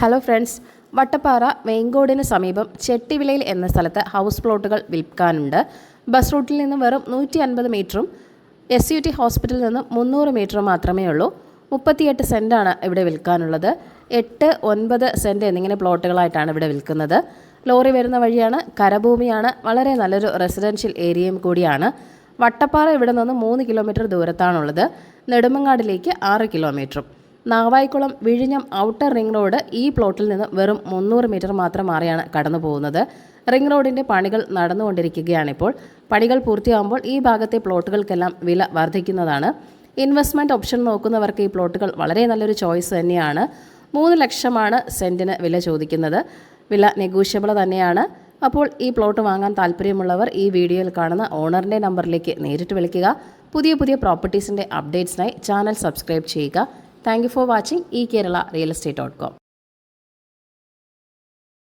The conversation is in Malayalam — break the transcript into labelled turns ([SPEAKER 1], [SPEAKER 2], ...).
[SPEAKER 1] ഹലോ ഫ്രണ്ട്സ്, വട്ടപ്പാറ വെങ്കോടിന് സമീപം ചെട്ടിവിളയിൽ എന്ന സ്ഥലത്ത് ഹൗസ് പ്ലോട്ടുകൾ വിൽക്കാനുണ്ട്. ബസ് റൂട്ടിൽ നിന്ന് വെറും 150 മീറ്ററും SUT ഹോസ്പിറ്റലിൽ നിന്നും 300 മീറ്ററും മാത്രമേ ഉള്ളൂ. 38 സെൻറ്റാണ് ഇവിടെ വിൽക്കാനുള്ളത്. 8, 9 സെൻറ്റ് എന്നിങ്ങനെ പ്ലോട്ടുകളായിട്ടാണ് ഇവിടെ വിൽക്കുന്നത്. ലോറി വരുന്ന വഴിയാണ്, കരഭൂമിയാണ്, വളരെ നല്ലൊരു റെസിഡൻഷ്യൽ ഏരിയയും കൂടിയാണ്. വട്ടപ്പാറ ഇവിടെ നിന്ന് 3 കിലോമീറ്റർ ദൂരത്താണുള്ളത്. നെടുമങ്ങാടിലേക്ക് 6 കിലോമീറ്ററും. നാവായിക്കുളം വിഴിഞ്ഞം ഔട്ടർ റിംഗ് റോഡ് ഈ പ്ലോട്ടിൽ നിന്ന് വെറും 300 മീറ്റർ മാത്രം മാറിയാണ് കടന്നു പോകുന്നത്. റിംഗ് റോഡിൻ്റെ പണികൾ നടന്നുകൊണ്ടിരിക്കുകയാണിപ്പോൾ. പണികൾ പൂർത്തിയാകുമ്പോൾ ഈ ഭാഗത്തെ പ്ലോട്ടുകൾക്കെല്ലാം വില വർദ്ധിക്കുന്നതാണ്. ഇൻവെസ്റ്റ്മെൻറ്റ് ഓപ്ഷൻ നോക്കുന്നവർക്ക് ഈ പ്ലോട്ടുകൾ വളരെ നല്ലൊരു ചോയ്സ് തന്നെയാണ്. 3 ലക്ഷമാണ് സെൻറ്റിന് വില ചോദിക്കുന്നത്. വില നെഗോഷ്യബിൾ തന്നെയാണ്. അപ്പോൾ ഈ പ്ലോട്ട് വാങ്ങാൻ താല്പര്യമുള്ളവർ ഈ വീഡിയോയിൽ കാണുന്ന ഓണറിൻ്റെ നമ്പറിലേക്ക് നേരിട്ട് വിളിക്കുക. പുതിയ പ്രോപ്പർട്ടീസിൻ്റെ അപ്ഡേറ്റ്സിനായി ചാനൽ സബ്സ്ക്രൈബ് ചെയ്യുക. Thank you for watching eKerala Real Estate.com.